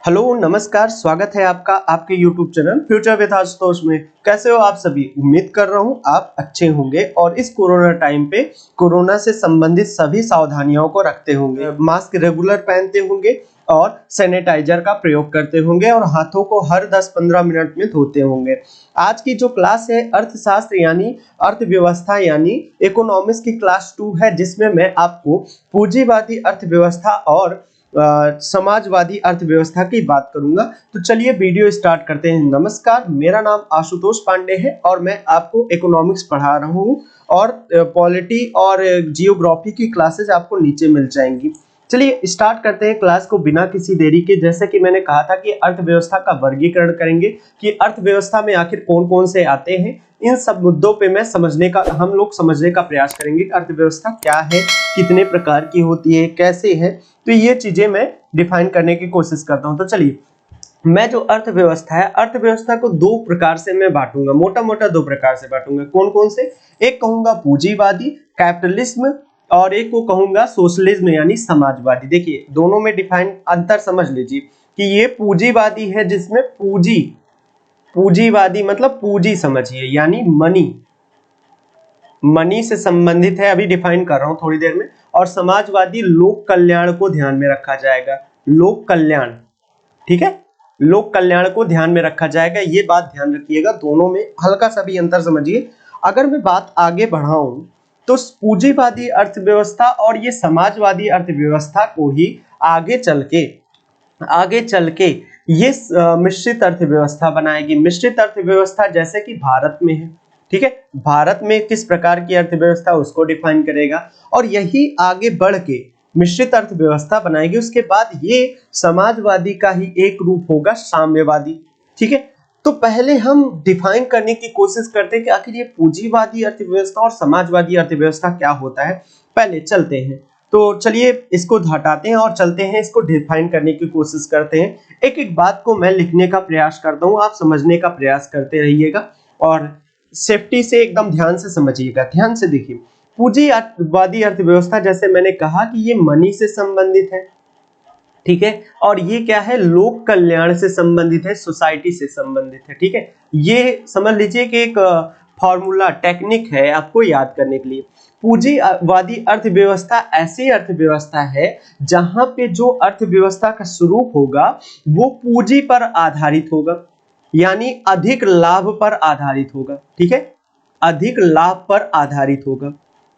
Hello नमस्कार, स्वागत है आपका आपके YouTube channel future with Ashutosh में। कैसे हो आप सभी? उम्मीद कर रहा हूँ आप अच्छे होंगे और इस कोरोना टाइम पे कोरोना से संबंधित सभी सावधानियों को रखते होंगे, मास्क रेगुलर पहनते होंगे और सैनिटाइजर का प्रयोग करते होंगे और हाथों को हर 10-15 मिनट में धोते होंगे। आज की जो क्लास है अर्थशास्त्र यानी अर्थव्यवस्था यानी इकोनॉमिक्स की क्लास 2 है, जिसमें मैं आपको पूंजीवादी अर्थव्यवस्था और समाजवादी अर्थव्यवस्था की बात करूंगा। तो चलिए वीडियो स्टार्ट करते हैं। नमस्कार, मेरा नाम आशुतोष पांडे है और मैं आपको इकोनॉमिक्स पढ़ा रहा हूँ और पॉलिटी और जियोग्राफी की क्लासेस आपको नीचे मिल जाएंगी। चलिए स्टार्ट करते हैं क्लास को बिना किसी देरी के। जैसे कि मैंने कहा था कि अर्थव्यवस्था का वर्गीकरण करेंगे कि अर्थव्यवस्था में आखिर कौन कौन से आते हैं। इन सब मुद्दों पे हम लोग समझने का प्रयास करेंगे कि अर्थव्यवस्था क्या है, कितने प्रकार की होती है, कैसे है। तो ये चीजें मैं डिफाइन करने की कोशिश करता हूं। तो चलिए, मैं जो अर्थव्यवस्था है, अर्थव्यवस्था को दो प्रकार से मैं बांटूंगा, मोटा मोटा दो प्रकार से बांटूंगा। कौन कौन से? एक कहूंगा पूंजीवादी कैपिटलिज्म और एक को कहूंगा सोशलिज्म यानी समाजवादी। देखिए दोनों में डिफाइन अंतर समझ लीजिए कि ये पूंजीवादी है जिसमें पूंजीवादी मतलब पूंजी समझिए यानी मनी से संबंधित है, अभी डिफाइन कर रहा हूं थोड़ी देर में। और समाजवादी लोक कल्याण को ध्यान में रखा जाएगा, लोक कल्याण, ठीक है, लोक कल्याण को ध्यान में रखा जाएगा। ये बात ध्यान रखिएगा, दोनों में हल्का सा भी अंतर समझिए। अगर मैं बात आगे बढ़ाऊं तो पूंजीवादी अर्थव्यवस्था और ये समाजवादी अर्थव्यवस्था को ही आगे चल के ये मिश्रित अर्थव्यवस्था बनाएगी। मिश्रित अर्थव्यवस्था जैसे कि भारत में है, ठीक है, भारत में किस प्रकार की अर्थव्यवस्था उसको डिफाइन करेगा और यही आगे बढ़ के मिश्रित अर्थव्यवस्था बनाएगी। उसके बाद ये समाजवादी का ही एक रूप होगा, साम्यवादी, ठीक है। तो पहले हम डिफाइन करने की कोशिश करते हैं कि आखिर ये पूंजीवादी अर्थव्यवस्था और समाजवादी अर्थव्यवस्था क्या होता है। पहले चलते हैं, तो चलिए इसको हटाते हैं और चलते हैं, इसको डिफाइन करने की कोशिश करते हैं। एक एक बात को मैं लिखने का प्रयास करता हूँ, आप समझने का प्रयास करते रहिएगा और सेफ्टी से एकदम ध्यान से समझिएगा। ध्यान से देखिए, पूंजीवादी अर्थव्यवस्था जैसे मैंने कहा कि ये मनी से संबंधित है, ठीक है, और ये क्या है, लोक कल्याण से संबंधित है, सोसाइटी से संबंधित है, ठीक है। ये समझ लीजिए कि एक फॉर्मूला टेक्निक है आपको याद करने के लिए। पूंजीवादी अर्थव्यवस्था ऐसी अर्थव्यवस्था है जहां पे जो अर्थव्यवस्था का स्वरूप होगा वो पूंजी पर आधारित होगा, यानी अधिक लाभ पर आधारित होगा, ठीक है, अधिक लाभ पर आधारित होगा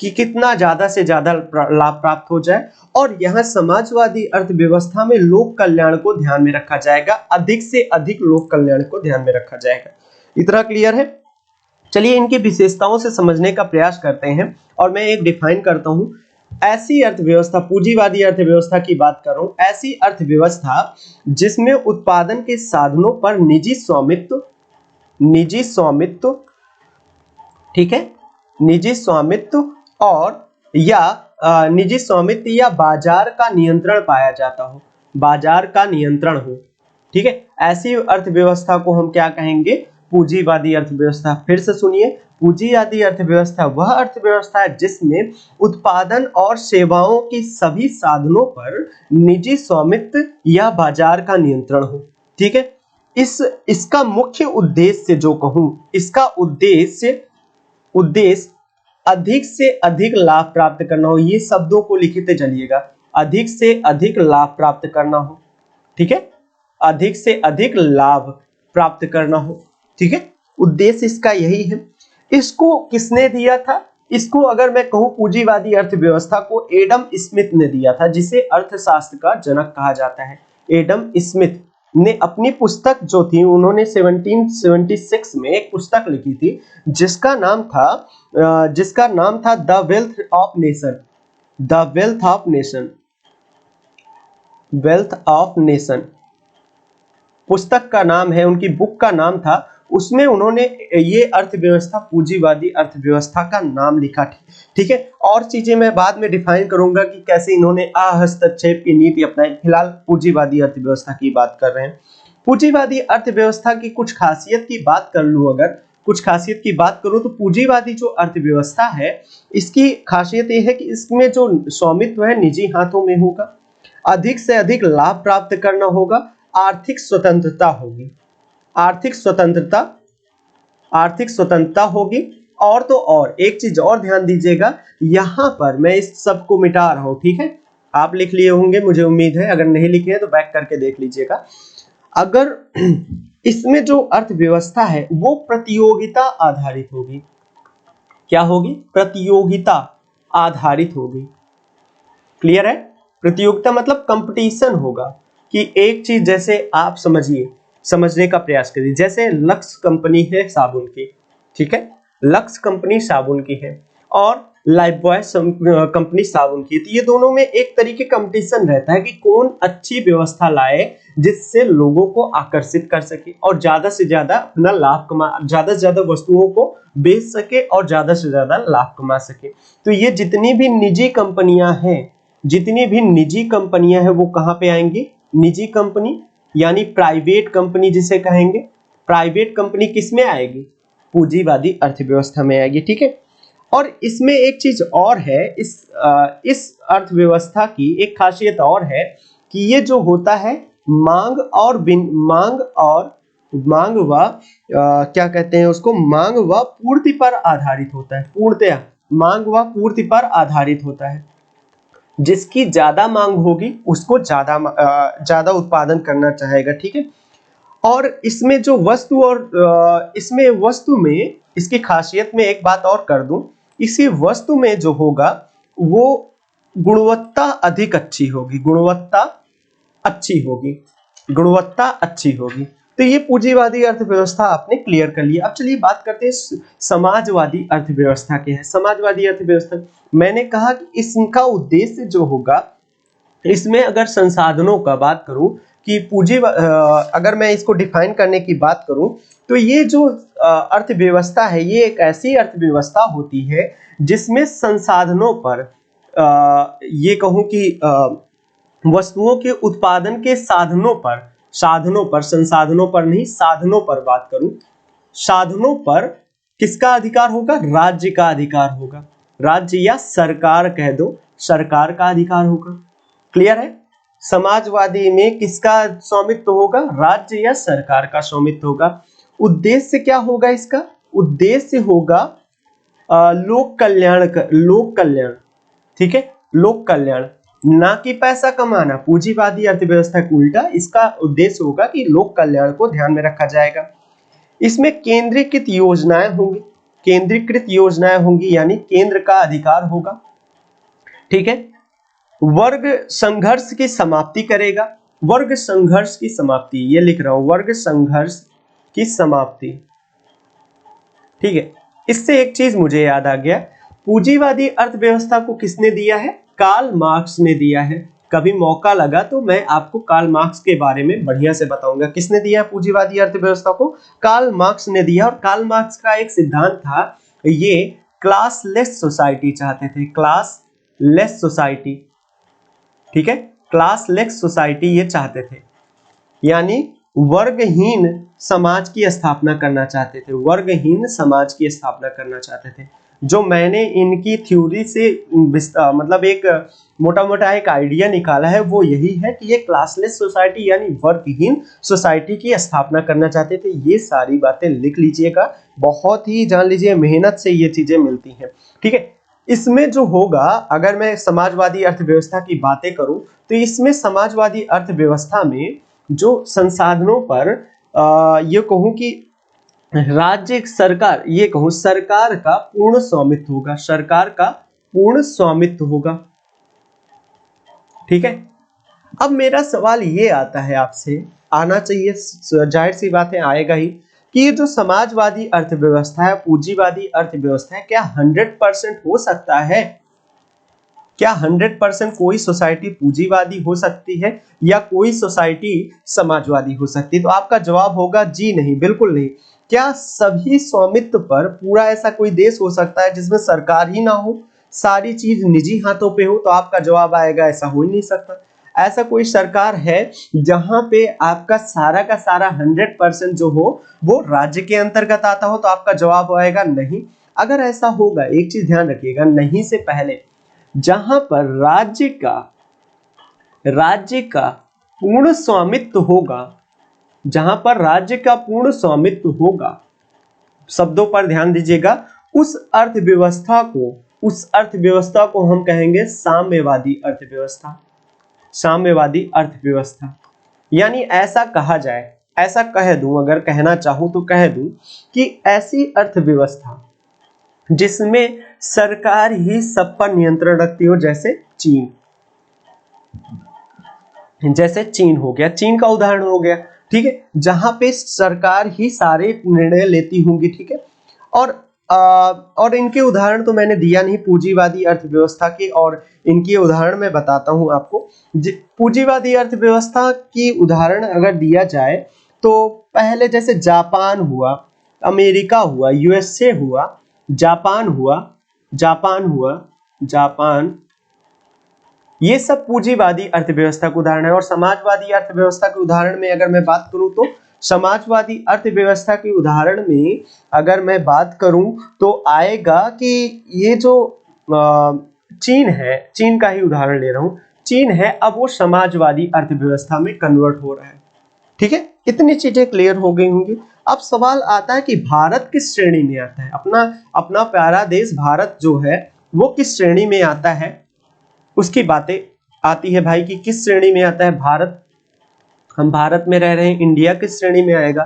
कि कितना ज्यादा से ज्यादा लाभ प्राप्त हो जाए। और यह समाजवादी अर्थव्यवस्था में लोक कल्याण को ध्यान में रखा जाएगा, अधिक से अधिक लोक कल्याण को ध्यान में रखा जाएगा। इतना क्लियर है? चलिए इनकी विशेषताओं से समझने का प्रयास करते हैं और मैं एक डिफाइन करता हूं। ऐसी अर्थव्यवस्था, पूंजीवादी अर्थव्यवस्था की बात कर रहा हूं, ऐसी अर्थव्यवस्था जिसमें उत्पादन के साधनों पर निजी स्वामित्व, ठीक है, निजी स्वामित्व और या निजी स्वामित्व या बाजार का नियंत्रण पाया जाता हो, बाजार का नियंत्रण हो, ठीक है। ऐसी अर्थव्यवस्था को हम क्या कहेंगे? पूंजीवादी अर्थव्यवस्था। फिर से सुनिए, पूंजीवादी अर्थव्यवस्था वह अर्थव्यवस्था है जिसमें उत्पादन और सेवाओं की सभी साधनों पर निजी स्वामित्व या बाजार का नियंत्रण हो, ठीक है। इसका मुख्य उद्देश्य जो कहूं, इसका उद्देश्य अधिक से अधिक लाभ प्राप्त करना हो। ये शब्दों को लिखते चलिएगा, अधिक से अधिक लाभ प्राप्त करना हो, ठीक है, अधिक से अधिक लाभ प्राप्त करना हो, ठीक है, उद्देश्य इसका यही है। इसको किसने दिया था? इसको अगर मैं कहूं, पूंजीवादी अर्थव्यवस्था को एडम स्मिथ ने दिया था, जिसे अर्थशास्त्र का जनक कहा जाता है। एडम स्मिथ ने अपनी पुस्तक जो थी, उन्होंने 1776 में एक पुस्तक लिखी थी जिसका नाम था the wealth of nation, the wealth of nation, wealth of nation पुस्तक का नाम है, उनकी बुक का नाम था। उसमें उन्होंने ये अर्थव्यवस्था, पूंजीवादी अर्थव्यवस्था का नाम लिखा, ठीक है। और चीजें मैं बाद में डिफाइन करूंगा कि कैसे इन्होंने हस्तक्षेप की नीति अपनाई। फिलहाल पूंजीवादी अर्थव्यवस्था की बात कर रहे हैं। पूंजीवादी अर्थव्यवस्था की कुछ खासियत की बात कर लूं, अगर कुछ खासियत की बात करूं तो पूंजीवादी जो अर्थव्यवस्था है इसकी खासियत यह है कि इसमें जो स्वामित्व है निजी हाथों में होगा, अधिक से अधिक लाभ प्राप्त करना होगा, आर्थिक स्वतंत्रता होगी, आर्थिक स्वतंत्रता होगी। और तो और एक चीज और ध्यान दीजिएगा, यहां पर मैं इस सब को मिटा रहा हूं, ठीक है, आप लिख लिए होंगे मुझे उम्मीद है, अगर नहीं लिखे हैं तो बैक करके देख लीजिएगा। अगर इसमें जो अर्थव्यवस्था है वो प्रतियोगिता आधारित होगी, क्या होगी, प्रतियोगिता आधारित होगी। क्लियर है, प्रतियोगिता मतलब कंपटीशन होगा कि एक चीज, जैसे आप समझिए, समझने का प्रयास करिए, जैसे लक्स कंपनी है साबुन की, ठीक है, लक्स कंपनी साबुन की है और लाइफबॉय कंपनी साबुन की, तो ये दोनों में एक तरीके कंपटीशन रहता है कि कौन अच्छी व्यवस्था लाए जिससे लोगों को आकर्षित कर सके और ज्यादा से ज्यादा अपना लाभ कमा, ज्यादा से ज्यादा वस्तुओं को बेच सके और ज्यादा से ज्यादा लाभ कमा सके। तो ये जितनी भी निजी कंपनियां हैं, जितनी भी निजी कंपनियां हैं वो कहां पे आएंगी, निजी कंपनी यानी प्राइवेट कंपनी जिसे कहेंगे, प्राइवेट कंपनी किस में आएगी, पूंजीवादी अर्थव्यवस्था में आएगी, ठीक है। और इसमें एक चीज और है, इस अर्थव्यवस्था की एक खासियत और है कि ये जो होता है मांग और क्या कहते हैं उसको, मांग व पूर्ति पर आधारित होता है, पूर्णतया मांग व पूर्ति पर आधारित होता है। जिसकी ज्यादा मांग होगी उसको ज्यादा उत्पादन करना चाहेगा, ठीक है। और इसमें जो वस्तु और इसमें वस्तु में इसकी खासियत में एक बात और कर दूं, इसी वस्तु में जो होगा वो गुणवत्ता अधिक अच्छी होगी, गुणवत्ता अच्छी होगी। तो ये पूंजीवादी अर्थव्यवस्था आपने क्लियर कर लिया। अब चलिए बात करते हैं समाजवादी अर्थव्यवस्था क्या है। समाजवादी अर्थव्यवस्था, मैंने कहा कि इसका उद्देश्य जो होगा, इसमें अगर संसाधनों का बात करूं कि अगर मैं इसको डिफाइन करने की बात करूं तो ये जो अर्थव्यवस्था है ये एक ऐसी अर्थव्यवस्था होती है जिसमें संसाधनों पर ये कहूं कि वस्तुओं के उत्पादन के साधनों पर संसाधनों पर नहीं, साधनों पर बात करूं, साधनों पर किसका अधिकार होगा, राज्य का अधिकार होगा, राज्य या सरकार कह दो, सरकार का अधिकार होगा। क्लियर है, समाजवादी में किसका स्वामित्व होगा, राज्य या सरकार का स्वामित्व होगा। उद्देश्य क्या होगा इसका, उद्देश्य होगा लोक कल्याण, ठीक है, लोक कल्याण, ना कि पैसा कमाना। पूंजीवादी अर्थव्यवस्था का उल्टा इसका उद्देश्य होगा कि लोक कल्याण को ध्यान में रखा जाएगा। इसमें केंद्रीकृत योजनाएं होंगी यानी केंद्र का अधिकार होगा, ठीक है। वर्ग संघर्ष की समाप्ति करेगा, वर्ग संघर्ष की समाप्ति, ये लिख रहा हूं, वर्ग संघर्ष की समाप्ति, ठीक है। इससे एक चीज मुझे याद आ गया, पूंजीवादी अर्थव्यवस्था को किसने दिया है, कार्ल मार्क्स ने दिया है। कभी मौका लगा तो मैं आपको कार्ल मार्क्स के बारे में बढ़िया से बताऊंगा। किसने दिया है पूंजीवादी अर्थव्यवस्था को, कार्ल मार्क्स ने दिया। और कार्ल मार्क्स का एक सिद्धांत था, ये क्लासलेस सोसाइटी चाहते थे, क्लासलेस सोसाइटी, ठीक है, क्लासलेस सोसाइटी ये चाहते थे, यानी वर्गहीन समाज की स्थापना करना चाहते थे, वर्गहीन समाज की स्थापना करना चाहते थे। जो मैंने इनकी थ्योरी से मतलब एक मोटा एक आइडिया निकाला है वो यही है कि ये क्लासलेस सोसाइटी यानी वर्गहीन सोसाइटी की स्थापना करना चाहते थे। ये सारी बातें लिख लीजिएगा, बहुत ही जान लीजिए, मेहनत से ये चीजें मिलती हैं, ठीक है। इसमें जो होगा, अगर मैं समाजवादी अर्थव्यवस्था की बातें करूं तो इसमें समाजवादी अर्थव्यवस्था में जो संसाधनों पर ये कहूं कि राज्य सरकार, ये कहूं सरकार का पूर्ण स्वामित्व होगा, सरकार का पूर्ण स्वामित्व होगा, ठीक है। अब मेरा सवाल ये आता है, आपसे आना चाहिए, जाहिर सी बात है आएगा ही, कि ये जो समाजवादी अर्थव्यवस्था है, पूंजीवादी अर्थव्यवस्था है, क्या 100% हो सकता है, क्या 100% कोई सोसाइटी पूंजीवादी हो सकती है या कोई सोसाइटी समाजवादी हो सकती है? तो आपका जवाब होगा जी नहीं, बिल्कुल नहीं। क्या सभी स्वामित्व पर पूरा ऐसा कोई देश हो सकता है जिसमें सरकार ही ना हो, सारी चीज निजी हाथों पे हो? तो आपका जवाब आएगा ऐसा हो ही नहीं सकता। ऐसा कोई सरकार है जहां पे आपका सारा का सारा 100% जो हो वो राज्य के अंतर्गत आता हो? तो आपका जवाब आएगा नहीं। अगर ऐसा होगा, एक चीज ध्यान रखिएगा, नहीं से पहले जहां पर राज्य का पूर्ण स्वामित्व होगा, जहां पर राज्य का पूर्ण स्वामित्व होगा, शब्दों पर ध्यान दीजिएगा, उस अर्थव्यवस्था को हम कहेंगे साम्यवादी अर्थव्यवस्था। साम्यवादी अर्थव्यवस्था यानी ऐसा कहा जाए, ऐसा कह दूं, अगर कहना चाहूं तो कह दूं कि ऐसी अर्थव्यवस्था जिसमें सरकार ही सब पर नियंत्रण रखती हो, जैसे चीन हो गया, चीन का उदाहरण हो गया, ठीक है, जहां पे सरकार ही सारे निर्णय लेती होंगी, ठीक है। और इनके उदाहरण तो मैंने दिया नहीं पूंजीवादी अर्थव्यवस्था के, और इनकी उदाहरण मैं बताता हूं आपको। पूंजीवादी अर्थव्यवस्था की उदाहरण अगर दिया जाए तो पहले जैसे जापान हुआ, अमेरिका हुआ, यूएसए हुआ, जापान, ये सब पूंजीवादी अर्थव्यवस्था का उदाहरण है। और समाजवादी अर्थव्यवस्था के उदाहरण में अगर मैं बात करूं तो समाजवादी अर्थव्यवस्था के उदाहरण में अगर मैं बात करूं तो आएगा कि ये जो चीन है, चीन का ही उदाहरण ले रहा हूं, चीन है, अब वो समाजवादी अर्थव्यवस्था में कन्वर्ट हो रहा है, ठीक है। इतनी चीजें क्लियर हो गई होंगी। अब सवाल आता है कि भारत किस श्रेणी में आता है, अपना प्यारा देश भारत जो है वो किस श्रेणी में आता है, उसकी बातें आती है भाई कि किस श्रेणी में आता है भारत। हम भारत में रह रहे हैं, इंडिया किस श्रेणी में आएगा?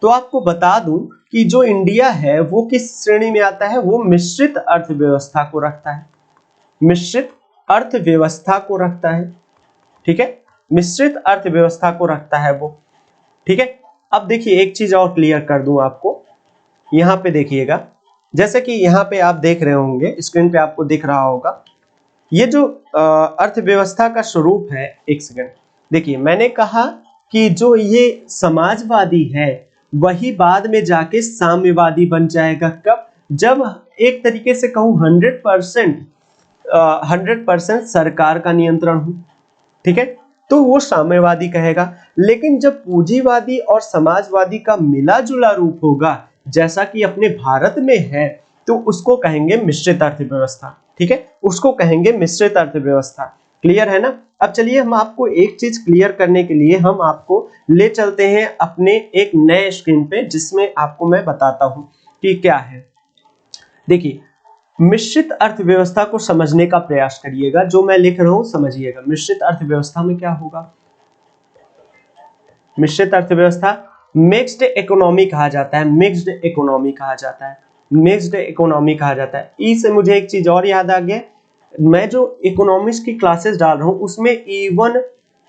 तो आपको बता दूं कि जो इंडिया है वो किस श्रेणी में आता है, वो मिश्रित अर्थव्यवस्था को रखता है, मिश्रित अर्थव्यवस्था को रखता है, ठीक है, मिश्रित अर्थव्यवस्था को रखता है वो, ठीक है। अब देखिए एक चीज और क्लियर कर दूं आपको, यहां पे देखिएगा, जैसे कि यहां पे आप देख रहे होंगे, स्क्रीन पे आपको दिख रहा होगा, ये जो अर्थव्यवस्था का स्वरूप है, एक सेकंड देखिए, मैंने कहा कि जो ये समाजवादी है वही बाद में जाके साम्यवादी बन जाएगा। कब? जब एक तरीके से कहूं 100% सरकार का नियंत्रण हो, ठीक है, तो वो साम्यवादी कहेगा। लेकिन जब पूंजीवादी और समाजवादी का मिला जुला रूप होगा, जैसा कि अपने भारत में है, तो उसको कहेंगे मिश्रित अर्थव्यवस्था, ठीक है, उसको कहेंगे मिश्रित अर्थव्यवस्था। क्लियर है ना? अब चलिए हम आपको एक चीज क्लियर करने के लिए हम आपको ले चलते हैं अपने एक नए स्क्रीन पे, जिसमें आपको मैं बताता हूं कि क्या है। देखिए मिश्रित अर्थव्यवस्था को समझने का प्रयास करिएगा, जो मैं लिख रहा हूं समझिएगा। मिश्रित अर्थव्यवस्था में क्या होगा? मिश्रित अर्थव्यवस्था मिक्स्ड इकोनॉमी कहा जाता है, मिक्स्ड इकोनॉमी कहा जाता है, मिक्स्ड इकोनॉमी कहा जाता है। ई से मुझे एक चीज और याद आ गया, मैं जो इकोनॉमिक्स की क्लासेस डाल रहा हूं उसमें E1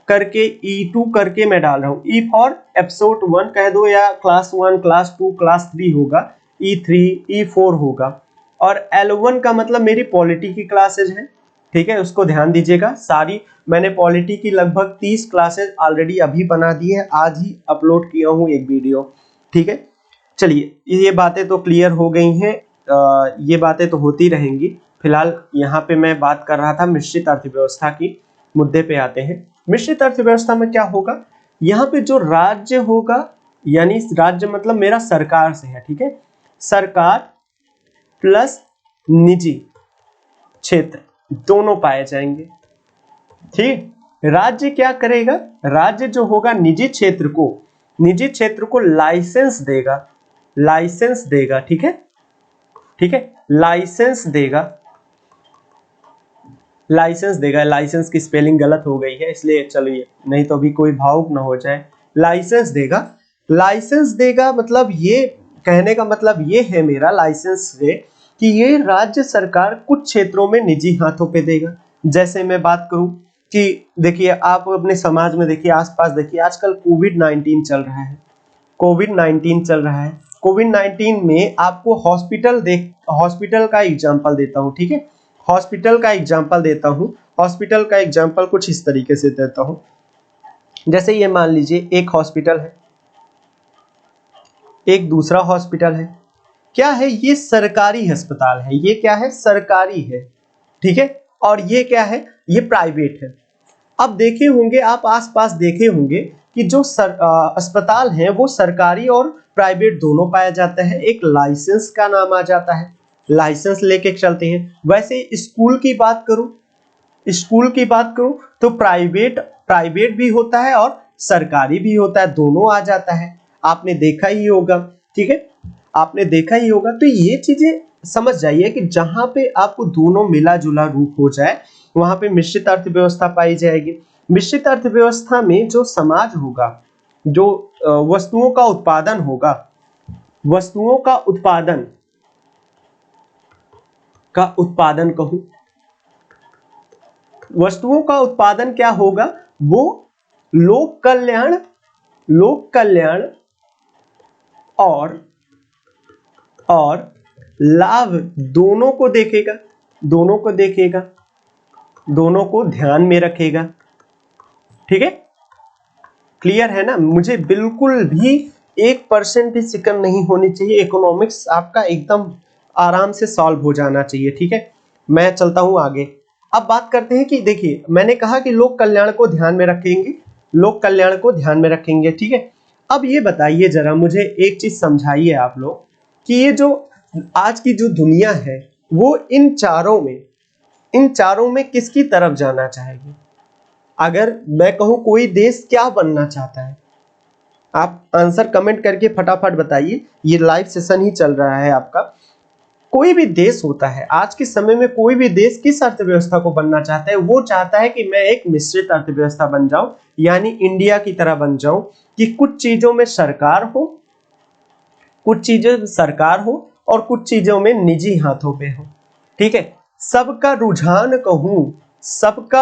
करके E2 करके मैं डाल रहा हूं। ई फॉर एपिसोड 1 कह दो, या क्लास 1, क्लास 2, क्लास 3 होगा, E3, E4 होगा। और L1 का मतलब मेरी पॉलिटी की क्लासेज है, ठीक है, उसको ध्यान दीजिएगा। सारी मैंने पॉलिटी की लगभग 30 क्लासेस ऑलरेडी अभी बना दी है, आज ही अपलोड किया हूँ एक वीडियो, ठीक है। चलिए ये बातें तो क्लियर हो गई हैं, ये बातें तो होती रहेंगी। फिलहाल यहाँ पे मैं बात कर रहा था मिश्रित अर्थव्यवस्था की, मुद्दे पे आते हैं। मिश्रित अर्थव्यवस्था में क्या होगा, यहाँ पे जो राज्य होगा, यानी राज्य मतलब मेरा सरकार से है, ठीक है, सरकार प्लस निजी क्षेत्र दोनों पाए जाएंगे, ठीक। राज्य क्या करेगा, राज्य जो होगा निजी क्षेत्र को लाइसेंस देगा, ठीक है, ठीक है, लाइसेंस देगा। लाइसेंस की स्पेलिंग गलत हो गई है, इसलिए चलिए, नहीं तो अभी कोई भावुक ना हो जाए। लाइसेंस देगा मतलब ये कहने का मतलब ये है मेरा, लाइसेंस से, कि ये राज्य सरकार कुछ क्षेत्रों में निजी हाथों पे देगा। जैसे मैं बात करूं कि देखिए आप अपने समाज में देखिए, आसपास देखिए, आजकल कोविड-19 चल रहा है, कोविड-19 में आपको हॉस्पिटल का एग्जांपल देता हूं, ठीक है, हॉस्पिटल का एग्जांपल कुछ इस तरीके से देता हूं। जैसे ये मान लीजिए एक हॉस्पिटल है, एक दूसरा हॉस्पिटल है, क्या है, ये सरकारी अस्पताल है, ये क्या है, सरकारी है, ठीक है, और ये क्या है, ये प्राइवेट है। अब देखे होंगे आप आसपास देखे होंगे कि जो अस्पताल है वो सरकारी और प्राइवेट दोनों पाया जाता है। एक लाइसेंस का नाम आ जाता है, लाइसेंस लेके चलते हैं। वैसे स्कूल की बात करूं तो प्राइवेट भी होता है और सरकारी भी होता है, दोनों आ जाता है, आपने देखा ही होगा। ठीक है, आपने देखा ही होगा। तो ये चीजें समझ जाइए कि जहां पे आपको दोनों मिला जुला रूप हो जाए वहां पे मिश्रित अर्थव्यवस्था पाई जाएगी। मिश्रित अर्थव्यवस्था में जो समाज होगा, जो वस्तुओं का उत्पादन होगा, वस्तुओं का उत्पादन कहूं, वस्तुओं का उत्पादन क्या होगा, वो लोक कल्याण और लाभ दोनों को देखेगा, दोनों को ध्यान में रखेगा। ठीक है, क्लियर है ना? मुझे बिल्कुल भी 1% भी सिकन नहीं होनी चाहिए, इकोनॉमिक्स आपका एकदम आराम से सॉल्व हो जाना चाहिए। ठीक है, मैं चलता हूं आगे। अब बात करते हैं कि देखिए, मैंने कहा कि लोक कल्याण को ध्यान में रखेंगे, ठीक है। अब ये बताइए जरा, मुझे एक चीज समझाइए आप लोग कि ये जो आज की जो दुनिया है वो इन चारों में किसकी तरफ जाना चाहेगी? अगर मैं कहूं कोई देश क्या बनना चाहता है, आप आंसर कमेंट करके फटाफट बताइए। ये लाइव सेशन ही चल रहा है आपका। कोई भी देश होता है आज के समय में, कोई भी देश किस अर्थव्यवस्था को बनना चाहता है? वो चाहता है कि मैं एक मिश्रित अर्थव्यवस्था बन जाऊं, यानी इंडिया की तरह बन जाऊं, कि कुछ चीजों में सरकार हो और कुछ चीजों में निजी हाथों पे हो। ठीक है, सबका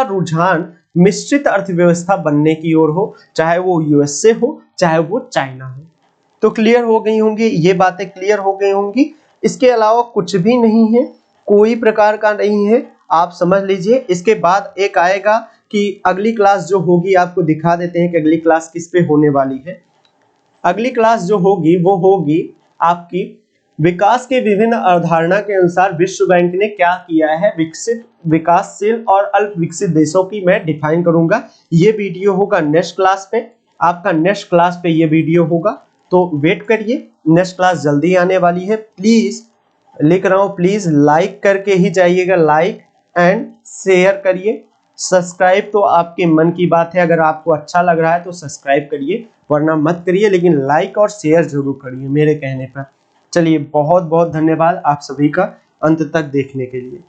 रुझान मिश्रित अर्थव्यवस्था बनने की ओर हो, चाहे वो यूएसए हो, चाहे वो चाइना हो। तो क्लियर हो गई होंगी ये बातें, क्लियर हो गई होंगी। इसके अलावा कुछ भी नहीं है, कोई प्रकार का नहीं है, आप समझ लीजिए। इसके बाद एक आएगा कि अगली क्लास जो होगी, आपको दिखा देते हैं कि अगली क्लास किस पे होने वाली है। अगली क्लास जो होगी वो होगी आपकी विकास के विभिन्न अवधारणा के अनुसार विश्व बैंक ने क्या किया है विकसित, विकासशील और अल्प विकसित देशों की मैं डिफाइन करूंगा। ये वीडियो होगा नेक्स्ट क्लास पे, आपका नेक्स्ट क्लास पे ये वीडियो होगा, तो वेट करिए, नेक्स्ट क्लास जल्दी आने वाली है। प्लीज लिख रहा हूं, प्लीज लाइक करके ही जाइएगा, लाइक एंड शेयर करिए। सब्सक्राइब तो आपके मन की बात है, अगर आपको अच्छा लग रहा है तो सब्सक्राइब करिए, वरना मत करिए, लेकिन लाइक और शेयर जरूर करिए मेरे कहने पर। चलिए, बहुत बहुत धन्यवाद आप सभी का अंत तक देखने के लिए।